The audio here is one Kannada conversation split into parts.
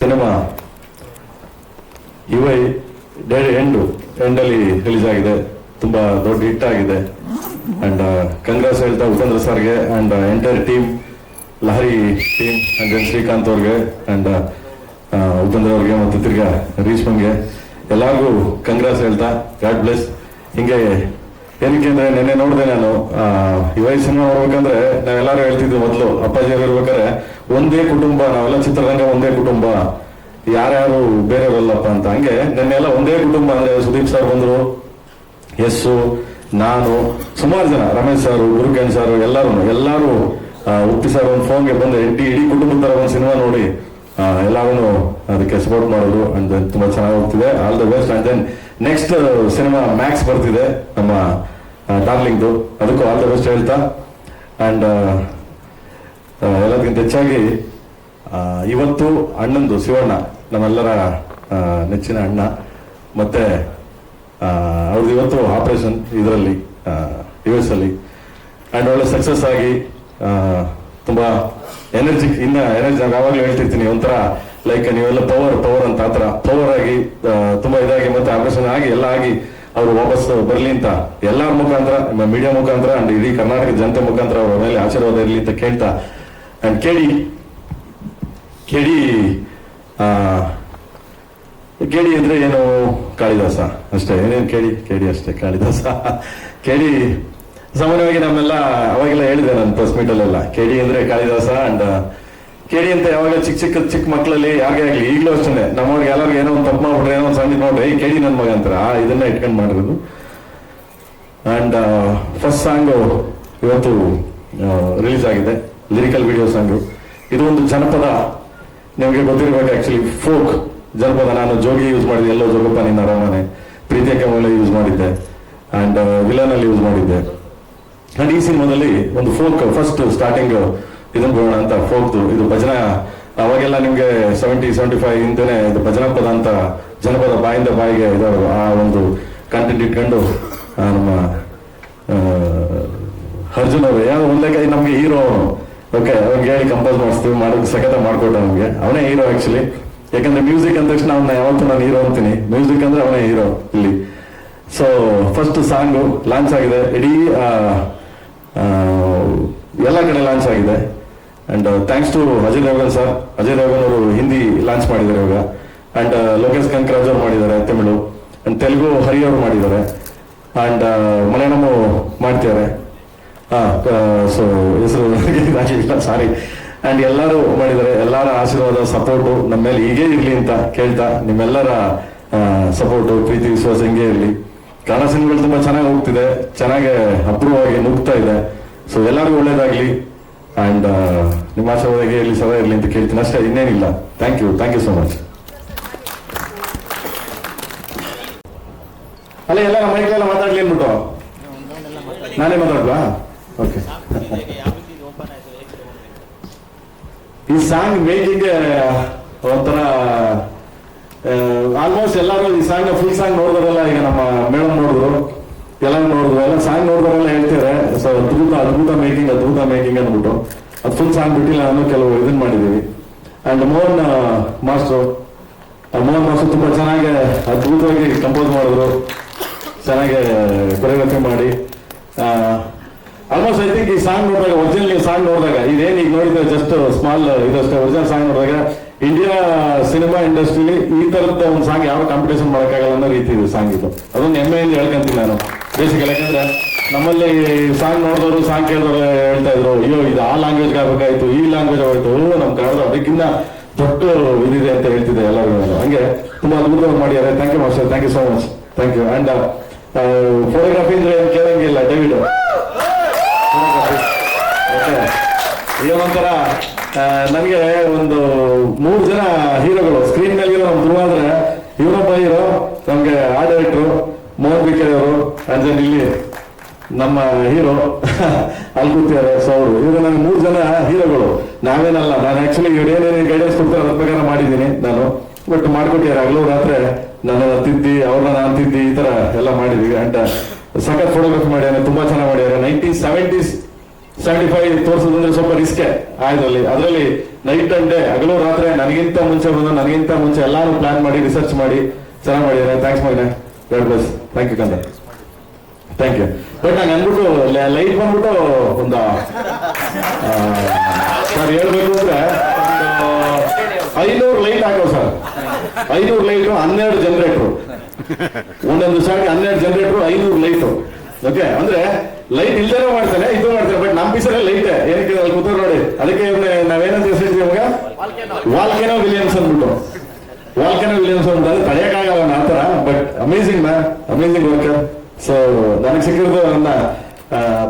ಸಿನಿಮಾ ಯುವೈ ಎಂಡಲ್ಲಿ ರಿಲೀಸ್ ಆಗಿದೆ. ತುಂಬಾ ದೊಡ್ಡ ಹಿಟ್ ಆಗಿದೆ. ಅಂಡ್ ಕಂಗ್ರಾಸ್ ಹೇಳ್ತಾ ಉಪೇಂದ್ರ ಸರ್ಗೆ and entire team, Lahari team and Srikanth ಅವ್ರಿಗೆ ಅಂಡ್ ಉಪೇಂದ್ರ ಅವ್ರಿಗೆ ಮತ್ತು ತಿರ್ಗಾ ರೀಶ್ಮಂಗೆ ಎಲ್ಲರಿಗೂ ಕಂಗ್ರಾಸ್ ಹೇಳ್ತಾ ಗಾಡ್ ಬ್ಲೆಸ್. ಹಿಂಗೆ ಏನಕ್ಕೆ ಅಂದ್ರೆ ನೆನ್ನೆ ನೋಡಿದೆ ನಾನು ಯುವೈ ಸಿನಿಮಾ ನೋಡ್ಬೇಕಂದ್ರೆ ನಾವೆಲ್ಲರೂ ಹೇಳ್ತಿದ್ವಿ ಮೊದಲು ಅಪ್ಪಾಜಿ ಅವ್ರು ಇರ್ಬೇಕಾದ್ರೆ ಒಂದೇ ಕುಟುಂಬ, ನಾವೆಲ್ಲ ಚಿತ್ರರಂಗ ಒಂದೇ ಕುಟುಂಬ, ಯಾರ್ಯಾರು ಬೇರೆಯವರಲ್ಲಪ್ಪ ಅಂತ. ಹಂಗೆ ನೆನ್ನೆಲ್ಲ ಒಂದೇ ಕುಟುಂಬ ಅಂದ್ರೆ ಸುದೀಪ್ ಸರ್ ಬಂದ್ರು, ಯಸ್ಸು, ನಾನು, ಸುಮಾರು ಜನ, ರಮೇಶ್ ಸಾರು, ಗುರುಕೇಣ್ ಸಾರು, ಎಲ್ಲರೂ ಉಪ್ಪಿ ಸರ್ ಒಂದು ಫೋನ್ಗೆ ಬಂದು ಇಡೀ ಕುಟುಂಬದ ತರ ಒಂದು ಸಿನಿಮಾ ನೋಡಿ ಎಲ್ಲರೂ ಅದಕ್ಕೆ ಸಪೋರ್ಟ್ ಮಾಡೋದು. ಅಂಡ್ ತುಂಬಾ ಚೆನ್ನಾಗಿ ಹೋಗ್ತಿದೆ. All the best. And then next cinema Max ಬರ್ತಿದೆ ನಮ್ಮ ಡಾರ್ಲಿಂಗ್ದು, ಅದಕ್ಕೂ ಆಲ್ ದ ಬೆಸ್ಟ್ ಹೇಳ್ತಾ. ಅಂಡ್ ಎಲ್ಲದಕ್ಕಿಂತ ಹೆಚ್ಚಾಗಿ ಇವತ್ತು ಅಣ್ಣಂದು ಶಿವಣ್ಣ, ನಮ್ಮೆಲ್ಲರ ನೆಚ್ಚಿನ ಅಣ್ಣ, ಮತ್ತೆ ಅವ್ರದ್ದು ಇವತ್ತು ಆಪರೇಷನ್ ಇದರಲ್ಲಿ US ಅಲ್ಲಿ ಅಂಡ್ ಒಳ್ಳೆ ಸಕ್ಸಸ್ ಆಗಿ ತುಂಬಾ ಎನರ್ಜಿ ನಾನು ಯಾವಾಗಲೂ ಹೇಳ್ತಿರ್ತೀನಿ, ಒಂಥರ ಲೈಕ್ ನೀವೆಲ್ಲ ಪವರ್ ಅಂತ ಆತರ ಪವರ್ ಆಗಿ ತುಂಬಾ ಇದಾಗಿ ಮತ್ತೆ ಆಪರೇಷನ್ ಆಗಿ ಎಲ್ಲ ಆಗಿ ಅವರು ವಾಪಸ್ ಬರ್ಲಿ ಅಂತ ಎಲ್ಲರ ಮುಖಾಂತರ, ಮೀಡಿಯಾ ಮುಖಾಂತರ ಅಂಡ್ ಇಡೀ ಕರ್ನಾಟಕದ ಜನತೆ ಮುಖಾಂತರ ಅವ್ರ ಮೇಲೆ ಆಶೀರ್ವಾದ ಇರಲಿ ಅಂತ ಕೇಳ್ತಾ. ಅಂಡ್ ಕೇಳಿ ಅಂದ್ರೆ ಏನು, ಕಾಳಿದಾಸ ಅಷ್ಟೇ, ಏನೇನು ಕೇಳಿ ಅಷ್ಟೇ, ಕಾಳಿದಾಸ. ಕೇಳಿ ಸಾಮಾನ್ಯವಾಗಿ ನಮ್ಮೆಲ್ಲ ಅವಾಗೆಲ್ಲ ಹೇಳಿದೆ ನಾನು ಪ್ರೆಸ್ ಮೀಟ್ ಅಲ್ಲೆಲ್ಲ, ಕೇಳಿ ಅಂದ್ರೆ ಕಾಳಿದಾಸ. ಅಂಡ್ ಕೇಳಿ ಅಂತ ಯಾವಾಗ ಚಿಕ್ಕ ಮಕ್ಕಳಲ್ಲಿ ಯಾರಿಗೆ ಆಗ್ಲಿ, ಈಗಲೂ ಅಷ್ಟೇ ನಮ್ಮವ್ರಿಗೆ ಎಲ್ಲರಿಗೂ ಏನೋ ಒಂದು ತಪ್ಪು ಮಾಡ್ಬಿಟ್ರೆ, ಏನೋ ಒಂದು ಸಣ್ಣ ನೋಡ್ರಿ ಕೇಳಿ ನನ್ನ ಮಗ ಅಂತಾರ, ಇದನ್ನ ಇಟ್ಕೊಂಡು ಮಾಡಿರೋದು. ಅಂಡ್ ಫಸ್ಟ್ ಸಾಂಗು ಇವತ್ತು ರಿಲೀಸ್ ಆಗಿದೆ, ಲಿರಿಕಲ್ ವಿಡಿಯೋ ಸಾಂಗು. ಇದು ಒಂದು ಜನಪದ, ನಿಮಗೆ ಗೊತ್ತಿರ್ಬೇಕು, ಆಕ್ಚುಲಿ ಫೋಕ್ ಜನಪದ. ನಾನು ಜೋಗಿ ಯೂಸ್ ಮಾಡಿದ್ದೆ, ಎಲ್ಲೋ ಜೋಗಪ್ಪ ನಿನ್ನ ಅರಮನೆ, ಪ್ರೀತಿಯಕ್ಕೆ ಮೂಲ ಯೂಸ್ ಮಾಡಿದ್ದೆ, ಅಂಡ್ ವಿಲನ್ ಅಲ್ಲಿ ಯೂಸ್ ಮಾಡಿದ್ದೆ. ಅಂಡ್ ಈ ಸಿನಿಮಾದಲ್ಲಿ ಒಂದು ಫೋಕ್ ಫಸ್ಟ್ ಸ್ಟಾರ್ಟಿಂಗ್ ಇದನ್ನ ಬರೋಣ ಅಂತ ಫೋಕ್ದು. ಇದು ಭಜನಾ, ಅವಾಗೆಲ್ಲ ನಿಮ್ಗೆ 70-75 ಹಿಂದೆನೆ ಇದು ಭಜನಾ ಪದ ಅಂತ ಜನಪದ ಬಾಯಿಂದ ಬಾಯಿಗೆ ಇದಾವೆ. ಆ ಒಂದು ಕಂಟೆಂಟ್ ಇಟ್ಕೊಂಡು ನಮ್ಮ ಅರ್ಜುನ್ ಅವರು ಯಾವ ಒಂದೇ ಕೈ ನಮ್ಗೆ ಹೀರೋ, ಓಕೆ ಅವ್ನಿಗೆ ಹೇಳಿ ಕಂಪೋಸ್ ಮಾಡಿಸ್ತೀವಿ, ಮಾಡೋದು ಸಖತ ಮಾಡ್ಕೊಟ್ಟ ನಮ್ಗೆ. ಅವನೇ ಹೀರೋ ಆಕ್ಚುಲಿ, ಯಾಕಂದ್ರೆ ಮ್ಯೂಸಿಕ್ ಅಂದ ತಕ್ಷಣ ಅವನ್ನ ಯಾವತ್ತೂ ನಾನು ಹೀರೋ ಅಂತೀನಿ, ಮ್ಯೂಸಿಕ್ ಅಂದ್ರೆ ಅವನೇ ಹೀರೋ ಇಲ್ಲಿ. ಸೊ ಫಸ್ಟ್ ಸಾಂಗು ಲಾಂಚ್ ಆಗಿದೆ, ಇಡೀ ಎಲ್ಲ ಕಡೆ ಲಾಂಚ್ ಆಗಿದೆ. And thanks to Ajay Devgan sir. Ajay Devgan ಅವರು ಹಿಂದಿ ಲಾಂಚ್ ಮಾಡಿದ್ದಾರೆ ಇವಾಗ. ಅಂಡ್ ಲೋಕೇಶ್ ಕಂಕರಾಜ್ ಅವರು ಮಾಡಿದ್ದಾರೆ ತಮಿಳು, ಅಂಡ್ ತೆಲುಗು ಹರಿ ಅವರು ಮಾಡಿದ್ದಾರೆ, ಅಂಡ್ ಮಲಯಾಳಮು ಮಾಡ್ತಿದ್ದಾರೆ. ಸೊ ಹೆಸರು ಸಾರಿ. ಅಂಡ್ ಎಲ್ಲರೂ ಮಾಡಿದ್ದಾರೆ. ಎಲ್ಲರ ಆಶೀರ್ವಾದ ಸಪೋರ್ಟು ನಮ್ಮ ಮೇಲೆ ಹೀಗೆ ಇರ್ಲಿ ಅಂತ ಕೇಳ್ತಾ, ನಿಮ್ಮೆಲ್ಲರ ಸಪೋರ್ಟು ಪ್ರೀತಿ ವಿಶ್ವಾಸ ಹಿಂಗೆ ಇರಲಿ. ಕನ್ನಡ ಸಿನಿಮಾಗಳು ತುಂಬಾ ಚೆನ್ನಾಗಿ ಹೋಗ್ತಿದೆ, ಚೆನ್ನಾಗಿ ಅಪೂರ್ವವಾಗಿ ನುಗ್ತಾ ಇದೆ. ಸೊ ಎಲ್ಲರಿಗೂ ಒಳ್ಳೇದಾಗ್ಲಿ. ಅಂಡ್ ನಿಮ್ಮ ಆಶೀರ್ವಾದ ಹೇಗೆ ಇರಲಿ, ಸದಾ ಇರಲಿ ಅಂತ ಕೇಳ್ತೀನಿ ಅಷ್ಟೇ, ಇನ್ನೇನಿಲ್ಲ. Thank you so much. ಅಲ್ಲ ಎಲ್ಲ ಮೈಕೆಲ್ಲ ಮಾತಾಡ್ಲಿ ಅಂದ್ಬಿಟ್ಟು ನಾನೇ ಮಾತಾಡ್ಲಾ? ಓಕೆ. ಈ ಸಾಂಗ್ ಮೇಕಿಂಗ್ ಒಂಥರ ಆಲ್ಮೋಸ್ಟ್ ಎಲ್ಲರೂ ಈ ಸಾಂಗ್ ಫುಲ್ ಸಾಂಗ್ ನೋಡಿದ್ರಲ್ಲ, ಈಗ ನಮ್ಮ ಮೇಡಮ್ ನೋಡಿದ್ರು, ಎಲ್ಲ ನೋಡಿದ್ರು, ಎಲ್ಲ ಸಾಂಗ್ ನೋಡಿದ್ರೆಲ್ಲ ಹೇಳ್ತಿದ್ದಾರೆ ಸೊ ಅದ್ಭುತ ಮೇಕಿಂಗ್ ಅಂದ್ಬಿಟ್ಟು. ಅದು ಫುಲ್ ಸಾಂಗ್ ಬಿಟ್ಟಿಲ್ಲ, ನಾನು ಕೆಲವು ಇದನ್ನ ಮಾಡಿದೀವಿ. ಅಂಡ್ ಮೋಹನ್ ಮಾಸ್ಟರ್ ತುಂಬಾ ಚೆನ್ನಾಗಿ ಅದ್ಭುತವಾಗಿ ಕಂಪೋಸ್ ಮಾಡಿದ್ರು, ಚೆನ್ನಾಗಿ ಕೊರಿಯೋಗ್ರಫಿ ಮಾಡಿ. ಆಲ್ಮೋಸ್ಟ್ ಐ ಥಿಂಕ್ ಈ ಸಾಂಗ್ ನೋಡಿದಾಗ, ಒರಿಜಿನಲ್ ಸಾಂಗ್ ನೋಡಿದಾಗ, ಇದೇನು ಈಗ ನೋಡಿದ್ರೆ ಜಸ್ಟ್ ಸ್ಮಾಲ್ ಇದಷ್ಟೇ, ಒರಿಜಿನಲ್ ಸಾಂಗ್ ನೋಡಿದಾಗ ಇಂಡಿಯಾ ಸಿನಿಮಾ ಇಂಡಸ್ಟ್ರಿಲಿ ಈ ತರದ ಒಂದು ಸಾಂಗ್ ಯಾವ ಕಾಂಪಿಟೇಷನ್ ಮಾಡೋಕ್ಕಾಗಲ್ಲ ಅನ್ನೋ ರೀತಿ ಇದೆ ಸಾಂಗ್ ಇದು. ಅದೊಂದು ಹೆಮ್ಮೆಯಿಂದ ಹೇಳ್ಕೊಂತೀನಿ ನಾನು ಬೇಸಿಕಲಿ. ಯಾಕಂದ್ರೆ ನಮ್ಮಲ್ಲಿ ಸಾಂಗ್ ನೋಡಿದವರು, ಸಾಂಗ್ ಕೇಳಿದವರು ಹೇಳ್ತಾ ಇದ್ರು, ಅಯ್ಯೋ ಇದು ಆ ಲ್ಯಾಂಗ್ವೇಜ್ ಆಗ್ಬೇಕಾಯ್ತು, ಈ ಲ್ಯಾಂಗ್ವೇಜ್ ಆಗೋಯ್ತು, ನಮ್ ಕನ್ನಡ ಅದಕ್ಕಿಂತ ದೊಡ್ಡ ಇದಿದೆ ಅಂತ ಹೇಳ್ತಿದ್ದೆ ಎಲ್ಲರೂ. ಹಂಗೆ ತುಂಬಾ ಅದ್ಭುತವಾಗಿ ಮಾಡಿದ್ದಾರೆ. Thank you master, thank you so much, thank you. And photography ಅಂದ್ರೆ ಏನು ಕೇಳಂಗಿಲ್ಲ, ಡೇವಿಡ್ ಏನೊಂಥರ ನನಗೆ ಒಂದು 3 ಜನ ಹೀರೋಗಳು ಸ್ಕ್ರೀನ್ ಮೇಲೆ ನಮ್ ಧ್ರುವಾದ್ರೆ, ಇವರೊಬ್ಬ ಹೀರೋ, ನಮ್ಗೆ ಆರ್ಟ್ ಡೈರೆಕ್ಟ್ರು ಮೋಹನ್ ಬಿಕೆರೆ ಅವರು, ಅಂಜನ್ ಇಲ್ಲಿ ನಮ್ಮ ಹೀರೋ ಅಲ್ಲಿ ಕೂತಿದ್ದಾರೆ. ಸೊ ಅವರು ಇವಾಗ ನನಗೆ 3 ಜನ ಹೀರೋಗಳು. ನಾವೇನಲ್ಲ, ನಾನು ಆಕ್ಚುಲಿ ಇವ್ರು ಏನೇನು ಗೈಡೆನ್ಸ್ ಕೊಡ್ತಾರೆ ಅದ್ರ ಪ್ರಕಾರ ಮಾಡಿದ್ದೀನಿ ನಾನು, ಬಟ್ ಮಾಡ್ಕೊಟ್ಟಿದ್ದಾರೆ ಹಗಲು ರಾತ್ರಿ ನನ್ನ ತಿದ್ದಿ, ಅವ್ರನ್ನ ನಾನು ತಿದ್ದಿ, ಈ ತರ ಎಲ್ಲ ಮಾಡಿದೀವಿ. ಅಂಡ್ ಸಖತ್ ಫೋಟೋಗ್ರಫಿ ಮಾಡ್ಯಾರೆ, ತುಂಬಾ ಚೆನ್ನಾಗಿ ಮಾಡ್ಯಾರೆ. 1970s 75 ತೋರಿಸೋದಂದ್ರೆ ಸ್ವಲ್ಪ ರಿಸ್ಕೆ ಆಯ್ದಲ್ಲಿ. ಅದರಲ್ಲಿ ನೈಟ್ ಅಂಡ್ ಡೇ, ಹಗಲು ರಾತ್ರಿ ನನಗಿಂತ ಮುಂಚೆ ಬಂದು ನನಗಿಂತ ಮುಂಚೆ ಎಲ್ಲಾನು ಪ್ಲಾನ್ ಮಾಡಿ ರಿಸರ್ಚ್ ಮಾಡಿ ಚೆನ್ನಾಗಿ ಮಾಡಿದ್ದಾರೆ. ಥ್ಯಾಂಕ್ಸ್ ಮಗನೆ, ಗಾಡ್ ಬ್ಲೆಸ್. ಥ್ಯಾಂಕ್ ಯು ಕಂದ, ಥ್ಯಾಂಕ್ ಯು. ಬಟ್ ನಂಗೆ ಅಂದ್ಬಿಟ್ಟು ಲೈಟ್ ಬಂದ್ಬಿಟ್ಟು ಒಂದು ಸರ್ ಹೇಳ್ಬೇಕು ಅಂದ್ರೆ 500 ಲೈಟ್ ಹಾಕೋ ಸರ್. 500 ಲೈಟು, 12 ಜನರೇಟ್ರು, ಒಂದೊಂದು ಶಾರ್ಟ್ 12 ಜನರೇಟ್ರು, 500 ಲೈಟು. ಓಕೆ, ಅಂದ್ರೆ ಲೈಟ್ ಇಲ್ದೇನೋ ಮಾಡ್ತಾನೆ, ಇದು ಮಾಡ್ತಾರೆ. ಬಟ್ ನಮ್ಮ ಪೀಸಲ್ಲಿ ಲೈಟ್ ಏನಕ್ಕೆ ಅಲ್ಲಿ ಕೂತ್ರು ನೋಡಿ. ಅದಕ್ಕೆ ನಾವೇನಂತ ಹೆಸರಿದ್ವಿ ಇವಾಗ, ವಾಲ್ಕೆನೋ ವಿಲಿಯಮ್ಸ್ ಅಂದ್ಬಿಟ್ಟು. ವಾಲ್ಕೆನೋ ವಿಲಿಯಮ್ಸ್ ಅಂತಂದ್ರೆ ತಡೆಯಕ್ಕಾಗಲ್ಲ ಆ ಥರ. But amazing man, amazing worker. So ನನಗೆ ಸಿಕ್ಕಿರೋದು ನನ್ನ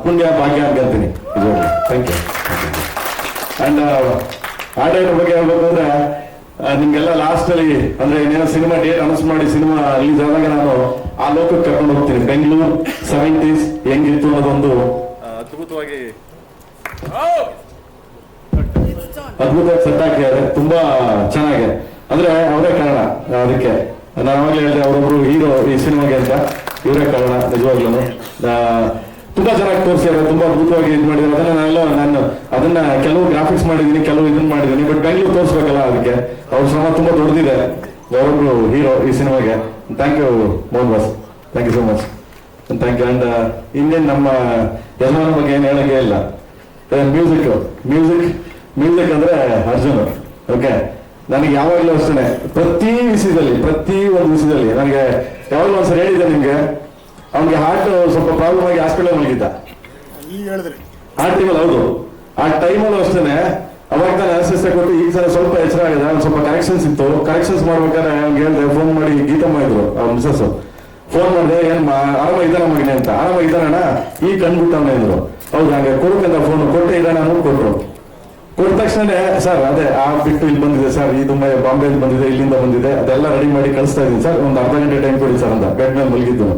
ಪುಣ್ಯ ಭಾಗ್ಯ ಅನ್ಕೊಂತೀನಿ. Thank you. ಅಂಡ್ ಆ ಡೇಟ್ ಬಗ್ಗೆ ಹೇಳ್ಬೇಕು ಅಂದ್ರೆ ನಿಮ್ಗೆಲ್ಲ ಲಾಸ್ಟ್ ಅಲ್ಲಿ ಅಂದ್ರೆ ಇನ್ನೇನೋ ಸಿನಿಮಾ ಡೇಟ್ ಅನೌನ್ಸ್ ಮಾಡಿ ಸಿನಿಮಾ ರಿಲೀಸ್ ಆದಾಗ ನಾನು ಆ ಲೋಕಕ್ಕೆ ಕರ್ಕೊಂಡು ಹೋಗ್ತೀನಿ. ಬೆಂಗಳೂರು 70s ಹೆಂಗಿತ್ತು ಅನ್ನೋದೊಂದು ಅದ್ಭುತವಾಗಿ ಸೆಟ್ ಹಾಕಿದ್ದಾರೆ. ತುಂಬಾ ಚೆನ್ನಾಗಿ, ಅಂದ್ರೆ ಅವರೇ ಕಾರಣ ಅದಕ್ಕೆ. ನಾನು ಅವಾಗಲೇ ಹೇಳಿದೆ ಅವರೊಬ್ರು ಹೀರೋ ಈ ಸಿನಿಮಾಗೆ ಅಂತ, ಇವರೇ ಕಾರಣ ನಿಜವಾಗ್ಲೂ. ತುಂಬಾ ಚೆನ್ನಾಗಿ ತೋರಿಸಿದ್ದಾರೆ, ತುಂಬಾ ಅದ್ಭುತವಾಗಿ ಇದು ಮಾಡಿದ್ದಾರೆ. ನಾನು ಅದನ್ನ ಕೆಲವು ಗ್ರಾಫಿಕ್ಸ್ ಮಾಡಿದ್ದೀನಿ, ಕೆಲವು ಇದನ್ನ ಮಾಡಿದ್ದೀನಿ. ಬಟ್ ಬೆಂಗಳೂರು ತೋರಿಸ್ಬೇಕಲ್ಲ, ಅದಕ್ಕೆ ಅವ್ರ ಶ್ರಮ ತುಂಬಾ ದೊಡ್ಡದಿದೆ. ಅವರೊಬ್ರು ಹೀರೋ ಈ ಸಿನಿಮಾಗೆ. Thank you Mohan boss, thank you so much, thank you. And ಇನ್ನೇನು ನಮ್ಮ ಯಜಮಾನ ಬಗ್ಗೆ ಏನು ಹೇಳಂಗೆ ಇಲ್ಲ. ಮ್ಯೂಸಿಕ್ ಮ್ಯೂಸಿಕ್ ಮ್ಯೂಸಿಕ್ ಅಂದ್ರೆ ಅರ್ಜುನ್. ಓಕೆ, ನನಗೆ ಯಾವಾಗಲೂ ಅಷ್ಟೇ ಪ್ರತಿ ಒಂದು ವಿಷಯದಲ್ಲಿ ನನಗೆ ಯಾವಾಗಲೂ ಒಂದ್ಸರಿ ಹೇಳಿದ್ದೆ ನಿಮ್ಗೆ, ಅವ್ನಿಗೆ ಹಾರ್ಟ್ ಸ್ವಲ್ಪ ಪ್ರಾಬ್ಲಮ್ ಆಗಿ ಹಾಸ್ಪಿಟಲ್ ಮಲಗಿದ್ದ. ಆ ಟೈಮಲ್ಲಿ, ಹೌದು, ಆ ಟೈಮಲ್ಲೂ ಅಷ್ಟೇ ಅವಾಗ ನಾನು ಅನಿಸ್ತಾ ಕೊಟ್ಟು ಈಗ ಸಲ ಸ್ವಲ್ಪ ಎಚ್ಚರ ಆಗಿದೆ. ಅವ್ನು ಸ್ವಲ್ಪ ಕರೆಕ್ಷನ್ಸ್ ಇತ್ತು, ಕರೆಕ್ಷನ್ಸ್ ಮಾಡ್ಬೇಕಾದ್ರೆ ಅವ್ನಿಗೆ ಹೇಳಿದೆ, ಫೋನ್ ಮಾಡಿ ಗೀತಮ್ಮ ಇದ್ರು ಅವ್ರ ಮಿಸಸ್, ಫೋನ್ ಮಾಡಿದೆ, ಏನ್ ಆರಾಮಾಗಿದ್ದಾನ ಮಗನೆ ಅಂತ. ಆರಾಮಾಗಿದ್ದಾನಣ್ಣ, ಈಗ ಕಂಡ್ಬಿಟ್ಟವನ ಇದ್ರು. ಹೌದು, ಹಂಗೆ ಕೊಡ್ಕಂತ ಫೋನ್ ಕೊಟ್ಟೆ ಇದ್ದಾನ ಅನ್ನೋದು ಕೊಟ್ರು. ಕೊಟ್ಟ ತಕ್ಷಣ ಸರ್ ಅದೇ ಆ ಬಿಟ್ಟು ಇಲ್ಲಿ ಬಂದಿದೆ ಸರ್, ಇದು ಬಾಂಬೆಯಲ್ಲಿ ಬಂದಿದೆ, ಇಲ್ಲಿಂದ ಬಂದಿದೆ, ಅದೆಲ್ಲ ರೆಡಿ ಮಾಡಿ ಕಳಿಸ್ತಾ ಇದ್ದೀನಿ ಸರ್, ಒಂದು ಅರ್ಧ ಗಂಟೆ ಟೈಮ್ ಕೊಡಿ ಸರ್ ಅಂತ ಬೆಡ್ ಮೇಲೆ ಮಲಗಿದ್ದು.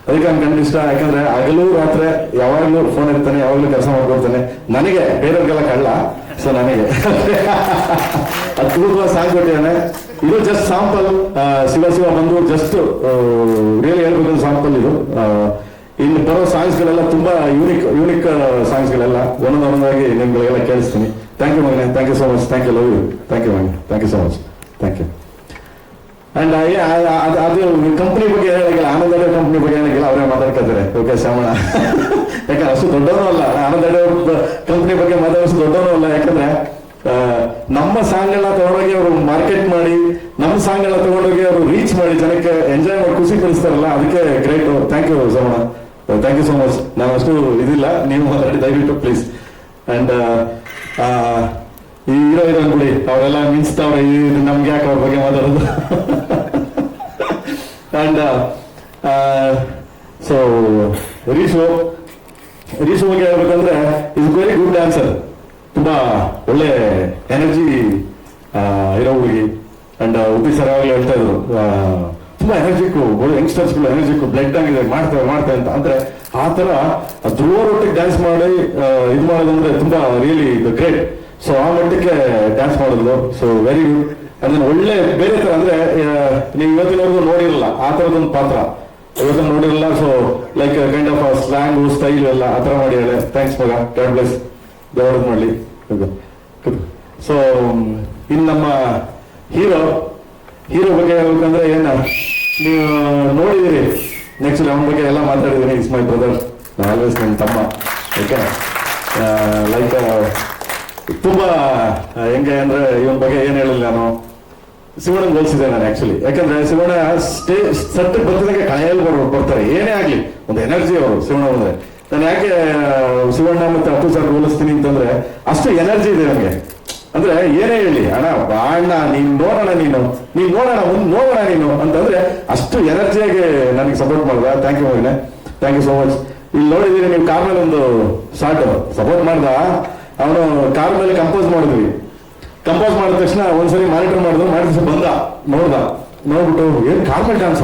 ಅದಕ್ಕೆ ಅವ್ನು ಕಂಡು ಇಷ್ಟ, ಯಾಕಂದ್ರೆ ಹಗಲು ರಾತ್ರಿ ಯಾವಾಗಲೂ ಫೋನ್ ಇರ್ತಾನೆ, ಯಾವಾಗಲೂ ಕೆಲಸ ಮಾಡ್ಕೊಡ್ತಾನೆ. ನನಗೆ ಬೇರೆಯವ್ರಿಗೆಲ್ಲ ಕಳ್ಳ, ಸೊ ನನಗೆ ಅದ್ಭುತವಾಗಿ ಸಾಂಗ್ ಕೊಟ್ಟಿದ್ದಾನೆ. ಇದು ಜಸ್ಟ್ ಸಾಂಪಲ್. ಶಿವ ಬಂದು ಜಸ್ಟ್ ರಿಯಲಿ ಹೇಳ್ಬೇಕಂದ್ರೆ ಸಾಂಪಲ್ ಇದು. ಇನ್ನು ಬರೋ ಸಾಂಗ್ಸ್ಗಳೆಲ್ಲ ತುಂಬಾ ಯೂನಿಕ್ ಸಾಂಗ್ಸ್ಗಳೆಲ್ಲ ಒಂದೊಂದಾಗಿ ನಿಮ್ಗಳಿಗೆಲ್ಲ ಕೇಳಿಸ್ತೀನಿ. ಥ್ಯಾಂಕ್ ಯು ಮಗನೆ, thank you so much, thank you, love you, thank you ಮಗನೆ, thank you so much, thank you. And ಅದು ಕಂಪ್ನಿ ಬಗ್ಗೆ ಹೇಳಿಲ್ಲ, ಆನಂದ ಕಂಪ್ನಿ ಬಗ್ಗೆ ಏನಾಗಿಲ್ಲ, ಅವರೇ ಮಾತಾಡ್ಕೊತಾರೆ. ಓಕೆ ಶ್ರವಣ, ಯಾಕಂದ್ರೆ ಅಷ್ಟು ದೊಡ್ಡವನು ಅಲ್ಲ, ಆನಂದ ಕಂಪ್ನಿ ಬಗ್ಗೆ ಮಾತಾಡೋಷ್ಟು ದೊಡ್ಡವನು ಅಲ್ಲ. ಯಾಕಂದ್ರೆ ನಮ್ಮ ಸಾಂಗ್ಗಳನ್ನ ತಗೊಂಡೋಗಿ ಅವರು ಮಾರ್ಕೆಟ್ ಮಾಡಿ, ನಮ್ಮ ಸಾಂಗ್ಗಳನ್ನ ತಗೊಂಡೋಗಿ ಅವರು ರೀಚ್ ಮಾಡಿ ಜನಕ್ಕೆ ಎಂಜಾಯ್ ಮಾಡಿ ಖುಷಿ ಪಡಿಸ್ತಾರಲ್ಲ, ಅದಕ್ಕೆ ಗ್ರೇಟ್. ಥ್ಯಾಂಕ್ ಯು ಶ್ರವಣ, ಥ್ಯಾಂಕ್ ಯು ಸೋ ಮಚ್. ನಾನು ಅಷ್ಟು ಇದಿಲ್ಲ, ನೀವು ಮಾತಾಡಿ ದಯವಿಟ್ಟು ಪ್ಲೀಸ್. ಅಂಡ್ ಈ ಹೀರೋ ಅನ್ಬಿಡಿ, ಅವರೆಲ್ಲ ಮಿಂಚ್ತಾವ್ರೆ, ನಮ್ಗೆ ಯಾಕೆ ಅವ್ರ ಬಗ್ಗೆ ಮಾತಾಡೋದು. ಅಂಡ್ ಸೊ ರೀಶು ಬಗ್ಗೆ ಹೇಳ್ಬೇಕಂದ್ರೆ ಇಸ್ ವೆರಿ ಗುಡ್ ಡ್ಯಾನ್ಸರ್. ತುಂಬಾ ಒಳ್ಳೆ ಎನರ್ಜಿ ಇರೋ ಹುಡುಗಿ. ಅಂಡ್ ಉಪ್ಪಿ ಸರ್ ಯಾವಾಗಲೂ ಹೇಳ್ತಾ ಇದ್ರು, ತುಂಬಾ ಎನರ್ಜಿಕ್ಕು, ಯಂಗ್ಸ್ಟರ್ಸ್ಗಳು ಎನರ್ಜಿಕ್ಕು, ಬ್ಲಡ್ ಆಗಿದೆ, ಮಾಡ್ತೇವೆ ಅಂತ. ಅಂದ್ರೆ ಆ ತರ ಧ್ರುವರೊಟ್ಟಿಗೆ ಡ್ಯಾನ್ಸ್ ಮಾಡಿ ಇದು ಮಾಡೋದಂದ್ರೆ ತುಂಬಾ ರಿಯಲಿ ಗ್ರೇಟ್. ಸೊ ಆ ಮಟ್ಟಕ್ಕೆ ಡ್ಯಾನ್ಸ್ ಮಾಡೋದು, ಸೊ ವೆರಿ ಗುಡ್. ಅದನ್ನ ಒಳ್ಳೆ ಬೇರೆ ತರ, ಅಂದ್ರೆ ನೀವು ಇವತ್ತಿನವರೆಗೂ ನೋಡಿರಲ್ಲ ಆ ತರದೊಂದು ಪಾತ್ರ, ಇವತ್ತು ನೋಡಿರಲ್ಲ. So like kind of slang, style ಎಲ್ಲ ಆ ತರ ಮಾಡಿ ಹೇಳಿ. ಥ್ಯಾಂಕ್ಸ್ ಮಗ, ಗಾಡ್ ಬ್ಲೆಸ್, ದೇವರದ್ದು ಮಾಡಲಿ. ಸೊ ಇನ್ನು ನಮ್ಮ ಹೀರೋ ಬಗ್ಗೆ ಹೇಳ್ಬೇಕಂದ್ರೆ ಏನು, ನೀವು ನೋಡಿದಿರಿ, ನೆಕ್ಸ್ಟ್ ಅವನ ಬಗ್ಗೆ ಎಲ್ಲ ಮಾತಾಡಿದ್ದೀನಿ. ಇಸ್ ಮೈ ಬ್ರದರ್, ಆಲ್ವೇಸ್ ನನ್ನ ತಮ್ಮ. ಓಕೆ, ಲೈಕ್ ತುಂಬಾ ಹೆಂಗೆ ಅಂದ್ರೆ ಇವನ್ ಬಗ್ಗೆ ಏನ್ ಹೇಳಿಲ್ಲ ನಾನು, ಶಿವಣ್ಣನ ಹೋಲಿಸಿದೆ ನಾನು ಆಕ್ಚುಲಿ. ಯಾಕಂದ್ರೆ ಶಿವಣ್ಣ ಸೆಟ್ ಬರ್ತಿದಂಗೆ ಕಳೆಯಲ್ಲಿ ಬರ್ತಾರೆ, ಏನೇ ಆಗ್ಲಿ ಒಂದು ಎನರ್ಜಿ ಅವರು ಶಿವಣ್ಣ ಅಂದ್ರೆ. ನಾನು ಯಾಕೆ ಶಿವಣ್ಣ ಮತ್ತೆ ಅಪ್ಪು ಸರ್ ಹೋಲಿಸ್ತೀನಿ ಅಂತಂದ್ರೆ ಅಷ್ಟು ಎನರ್ಜಿ ಇದೆ ನಮ್ಗೆ. ಅಂದ್ರೆ ಏನೇ ಹೇಳಿ, ಅಣ್ಣ ಅಣ್ಣ ನೀನ್ ನೋಡೋಣ, ನೀನು ನೋಡೋಣ, ನೋಡೋಣ ನೀನು ಅಂತಂದ್ರೆ ಅಷ್ಟು ಎನರ್ಜಿಯಾಗಿ ನನಗೆ ಸಪೋರ್ಟ್ ಮಾಡ್ದ. ಥ್ಯಾಂಕ್ ಯು ಮಗನೆ, ಥ್ಯಾಂಕ್ ಯು ಸೋ ಮಚ್. ಇಲ್ಲಿ ನೋಡಿದೀನಿ ನೀವು ಕಾರ್ ಮೇಲೆ ಒಂದು ಶಾರ್ಟ್ ಸಪೋರ್ಟ್ ಮಾಡ್ದ. ಅವನು ಕಾರ್ ಮೇಲೆ ಕಂಪೋಸ್ ಮಾಡಿದ್ವಿ. ಕಂಪೋಸ್ ಮಾಡಿದ ತಕ್ಷಣ ಒಂದ್ಸರಿ ಮಾನಿಟರ್ ಮಾಡಿದ ಬಂದ, ನೋಡ್ಬಿಟ್ಟು ಏನ್ ಕಾರ್ ಮೇಲೆ ಡ್ಯಾನ್ಸ್,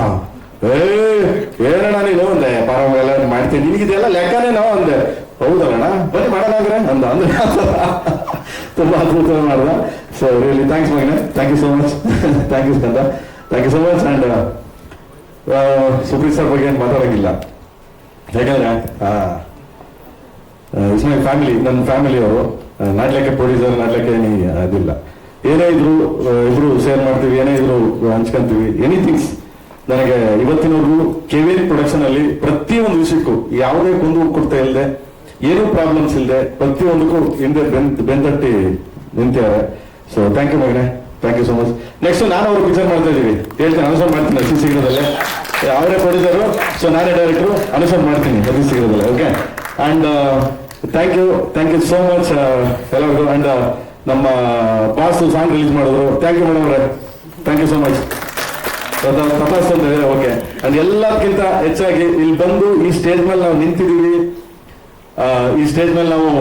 ಏನಣ್ಣ ನೀನು ಅಂದೆ. ಪರವಾಗಿಲ್ಲ ಮಾಡ್ತೀನಿ, ನಿನಗಿದೆಲ್ಲ ಲೆಕ್ಕನೇ ನಾವು ಅಂದೆ. ಹೌದಲ್ಲಣ್ಣ, ಬನ್ನಿ ಮಾಡೋಣಾಗ್ರೆ ಅಂದ್ರೆ ತುಂಬಾ ಅದ್ಭುತ ಮಾಡ್ದ. ಸೊ ರಿಯಲಿ ಥ್ಯಾಂಕ್ಸ್ ಮಗನೆ, thank you so much, thank you Skanda, thank you so much. And Supreeth sir ಬಗ್ಗೆ ಏನು ಮಾತಾಡೋಂಗಿಲ್ಲ, ಯಾಕಂದ್ರೆ ಇಟ್ಸ್ ಮೈ ಫ್ಯಾಮಿಲಿ, ನನ್ನ ಫ್ಯಾಮಿಲಿಯವರು. ನಾಟ್ಲಕ್ಕೆ ಪ್ರೊಡ್ಯೂಸರ್, ನಾಟ್ಲಕ್ಕೆ ಅದಿಲ್ಲ. ಏನೇ ಇದ್ರು ಇಬ್ರು ಶೇರ್ ಮಾಡ್ತೀವಿ, ಏನೇ ಇದ್ರು ಹಂಚ್ಕೊಂತೀವಿ, ಎನಿಥಿಂಗ್ಸ್. ನನಗೆ ಇವತ್ತಿನವರೆಗೂ KVN ಪ್ರೊಡಕ್ಷನ್ ಅಲ್ಲಿ ಪ್ರತಿಯೊಂದು ವಿಷಯಕ್ಕೂ ಯಾವುದೇ ಕುಂದು ಕೊಡ್ತಾ ಇಲ್ಲದೆ, ಏನೂ ಪ್ರಾಬ್ಲಮ್ಸ್ ಇಲ್ಲದೆ, ಪ್ರತಿಯೊಂದಕ್ಕೂ ಹಿಂದೆ ಬೆಂತಟ್ಟಿ ನಿಂತಿದ್ದಾರೆ. ಸೊ ಥ್ಯಾಂಕ್ ಯು ಮಗನೆ, thank you so much. Next ನಾನು ಅವ್ರು ಪಿಕ್ಚರ್ ಮಾಡ್ತಾ ಇದೀವಿ, ಹೇಳ್ತೀನಿ, ಅನುಸರ್ ಮಾಡ್ತೀನಿ ಅತಿ ಶೀಘ್ರದಲ್ಲೇ. ಅವರೇ ಪ್ರೊಡ್ಯೂಸರು, ಸೊ ನಾನೇ ಡೈರೆಕ್ಟರು, ಅನುಸರ್ ಮಾಡ್ತೀನಿ ಅತಿ ಶೀಘ್ರದಲ್ಲೇ. Okay, and thank you so much ಎಲ್ಲರಿಗೂ. ಅಂಡ್ ನಮ್ಮ ಬಾಸ್ ಸಾಂಗ್ ರಿಲೀಸ್ ಮಾಡಿದ್ರು, ಥ್ಯಾಂಕ್ ಯು ಮೇಡಮ್ ಅವರೇ, ಥ್ಯಾಂಕ್ ಯು ಸೋ ಮಚ್. ತಪಾಸ್ ಅಂತ ಇದೆ. ಓಕೆ, ಅಂಡ್ ಎಲ್ಲಕ್ಕಿಂತ ಹೆಚ್ಚಾಗಿ ಇಲ್ಲಿ ಬಂದು ಈ ಸ್ಟೇಜ್ ಮೇಲೆ ನಾವು ನಿಂತಿದ್ದೀವಿ. ಈ ಸ್ಟೇಜ್ ಮೇಲೆ ನಾವು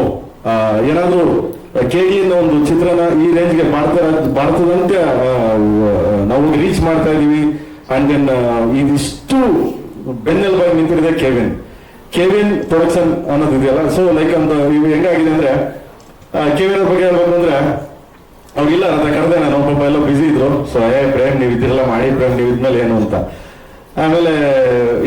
ಏನಾದ್ರೂ KD ಅನ್ನೋ ಒಂದು ಚಿತ್ರನ ಈ ರೇಂಜ್ಗೆ ಭಾರತದಂತೆ ನಾವು ರೀಚ್ ಮಾಡ್ತಾ ಇದೀವಿ. ಅಂಡ್ ದೆನ್ ಇದಿಷ್ಟು ಬೆನ್ನೆಲುಬಾಗಿ ನಿಂತಿದೆ KVN ಪ್ರೊಡಕ್ಷನ್ ಅನ್ನೋದು ಇದೆಯಲ್ಲ. ಸೊ ಲೈಕ್ ಅಂತ ಇವು ಹೆಂಗಾಗಿದೆ ಅಂದ್ರೆ, KVN ಬಗ್ಗೆ ಹೇಳ್ಬೇಕು ಅಂದ್ರೆ, ಅವ್ರಿಲ್ಲ ಅಂತ ಕರೆದೆ ನಾನು, ಪಾಪ ಎಲ್ಲ ಬಿಸಿ ಇದ್ರು. ಸೊ ಪ್ರೇಮ್ ನೀವು ಇದ್ದಿರಲ್ಲ, ಮಾಡಿ ಪ್ರೇಮ್ ನೀವು ಇದ್ಮೇಲೆ ಏನು ಅಂತ. ಆಮೇಲೆ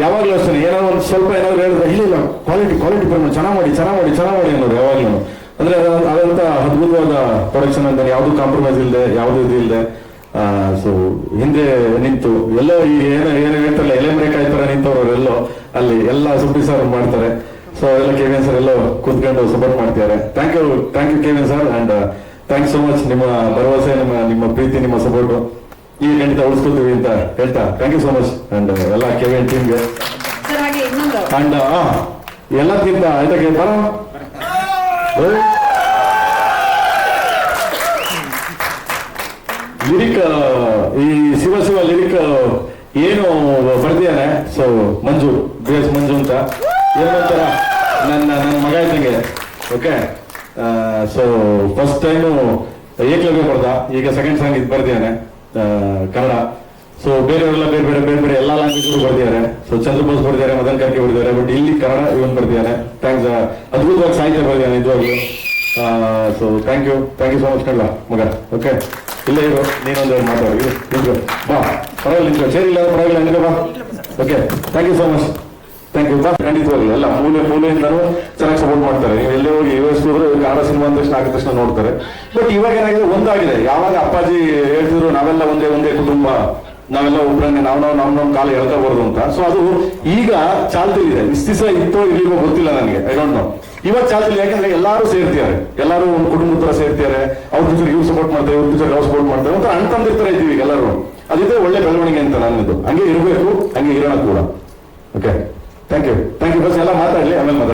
ಯಾವಾಗ್ಲೂ ಅಷ್ಟೇ ಏನಾದ್ರು ಒಂದು ಸ್ವಲ್ಪ ಏನಾದ್ರು ಹೇಳಿದ್ರೆ, ಇಲ್ಲ ಕ್ವಾಲಿಟಿ ಪ್ರೇಮ್ ಚೆನ್ನಾಗಿ ಮಾಡಿ ಅನ್ನೋದು ಯಾವಾಗ್ಲೂ. ಅಂದ್ರೆ ಅದಂತ ಅದ್ಭುತವಾದ ಪ್ರೊಡಕ್ಷನ್ ಅಂತ, ಯಾವ್ದು ಕಾಂಪ್ರಮೈಸ್ ಇಲ್ಲದೆ, ಯಾವ್ದು ಇದು ಇಲ್ಲದೆ. ಸೊ ಹಿಂದೆ ನಿಂತು ಎಲ್ಲೋ ಈ ಏನೋ ಹೇಳ್ತಾರಲ್ಲ, ಎಲೆಮರೆಕಾಯಿ ತರ ನಿಂತವ್ರೆಲ್ಲೋ ಅಲ್ಲಿ ಎಲ್ಲ ಸುಬ್ಬಿ ಸರ್ ಮಾಡ್ತಾರೆ. ಸೊ ಎಲ್ಲ KVN ಸರ್ ಎಲ್ಲೋ ಕೂತ್ಕೊಂಡು ಸಪೋರ್ಟ್ ಮಾಡ್ತಿದ್ದಾರೆ. Thank you KVN sir. And thanks so much. ನಿಮ್ಮ ಭರವಸೆ, ನಿಮ್ಮ ಪ್ರೀತಿ, ನಿಮ್ಮ ಸಪೋರ್ಟ್ ಈ ಖಂಡಿತ ಉಳಿಸ್ಕೊಳ್ತೀವಿ ಅಂತ ಹೇಳ್ತಾ thank you so much. And ಎಲ್ಲ KVN ಟೀಮ್ಗೆ. ಅಂಡ್ ಎಲ್ಲಕ್ಕಿಂತ ಇದಕ್ಕೆ ಬರ ಲಿರಿಕ್, ಈ ಶಿವ ಲಿರಿಕ್ ಏನು ಬರ್ದಿದ್ದಾನೆ. ಸೊ ಮಂಜು ಅಂತ ಏನಂತಾರ, ನನ್ನ ಮಗ ಇದ್ದಂಗೆ. Okay, so first time Ekalavya ಬರ್ದ, ಈಗ ಸೆಕೆಂಡ್ ಸಾಂಗ್ ಇದು ಬರ್ದಿದ್ದಾನೆ ಕನ್ನಡ. ಸೊ ಬೇರೆಯವರೆಲ್ಲ ಬೇರೆ ಎಲ್ಲ ಲ್ಯಾಂಗ್ವೇಜ್ ಬರ್ದಿದ್ದಾರೆ. ಸೊ ಚಂದ್ರಬೋಸ್ ಬರ್ದಿದ್ದಾರೆ, ಮದನ್ ಕಾರ್ಕಿ ಬರ್ದಿದ್ದಾರೆ, ಬಟ್ ಇಲ್ಲಿ ಕನ್ನಡ ಇವನ್ ಬರ್ದಿದ್ದಾನೆ. ಥ್ಯಾಂಕ್ಸ್. ಅದ್ಭುತವಾಗಿ ಸಾಹಿತ್ಯ ಬರ್ದಿದ್ದಾನೆ ನಿಜವಾಗ್ಲು. So thank you so much ಕಣ್ಣ ಮಗ. ಓಕೆ, ಇಲ್ಲೇ ಇರು, ನೀನೊಂದು ಮಾತಾಡಿ, ಬಾ, ಪರವಾಗಿಲ್ಲ ನಿಂತ್ಕೊ, ಸೇರಿಲ್ಲ ಪರವಾಗಿಲ್ಲ ನಿಂತ್ಕೊ ಬಾ. Okay, thank you so much. Thank you. ಖಂಡಿತವಾಗ್ಲಿ ಎಲ್ಲ ಮೂಲೆಯಿಂದನೂ ಚೆನ್ನಾಗಿ ಸಪೋರ್ಟ್ ಮಾಡ್ತಾರೆ. ನೀವು ಎಲ್ಲೇ ಹೋಗಿ US ಹೋದ್ರೆ ಕನ್ನಡ ಸಿನಿಮಾ ಅಂದ ತಕ್ಷಣ ಆಗಿದ ತಕ್ಷಣ ನೋಡ್ತಾರೆ. ಬಟ್ ಇವಾಗ ಏನಾಗಿದೆ, ಒಂದಾಗಿದೆ. ಯಾವಾಗ ಅಪ್ಪಾಜಿ ಹೇಳ್ತಿದ್ರು ನಾವೆಲ್ಲ ಒಂದೇ ಕುಟುಂಬ, ನಾವೆಲ್ಲ ಒಬ್ಬರನ್ನೇ ನಾವು ಕಾಲ ಎಳ್ಕೋಬಾರ್ದು ಅಂತ. ಸೊ ಅದು ಈಗ ಚಾಲ್ತಿಲಿದೆ. ಇಷ್ಟು ದಿವಸ ಇತ್ತೋ ಇಲ್ಲಿಗೋ ಗೊತ್ತಿಲ್ಲ ನನಗೆ, ಐ ಡೋಂಟ್ ನೋ. ಇವಾಗ ಚಾಲ್ತಿಲಿ, ಯಾಕಂದ್ರೆ ಎಲ್ಲರೂ ಸೇರ್ತಿದ್ದಾರೆ, ಎಲ್ಲರೂ ಒಂದು ಕುಟುಂಬದ ತರ ಸೇರ್ತಿದ್ದಾರೆ. ಅವ್ರ ಟೀಚರ್ ಇವ್ರು ಸಪೋರ್ಟ್ ಮಾಡ್ತಾರೆ, ಇವ್ರ ಟೀಚರ್ ಅವ್ರು ಸಪೋರ್ಟ್ ಮಾಡ್ತಾರೆ ಅಂತ ಅಣ್ತಂದಿರ್ತಾರೆ ಇದ್ದೀವಿ ಎಲ್ಲರೂ. ಅದಿದ್ರೆ ಒಳ್ಳೆ ಬೆಳವಣಿಗೆ ಅಂತ ನನ್ನದು. ಹಂಗೆ ಇರಬೇಕು, ಹಂಗೆ ಇರೋಣ ಕೂಡ. Okay, thank you boss. ಎಲ್ಲ ಮಾತಾಡಲಿ, ಆಮೇಲೆ ಮಾತಾಡಿ.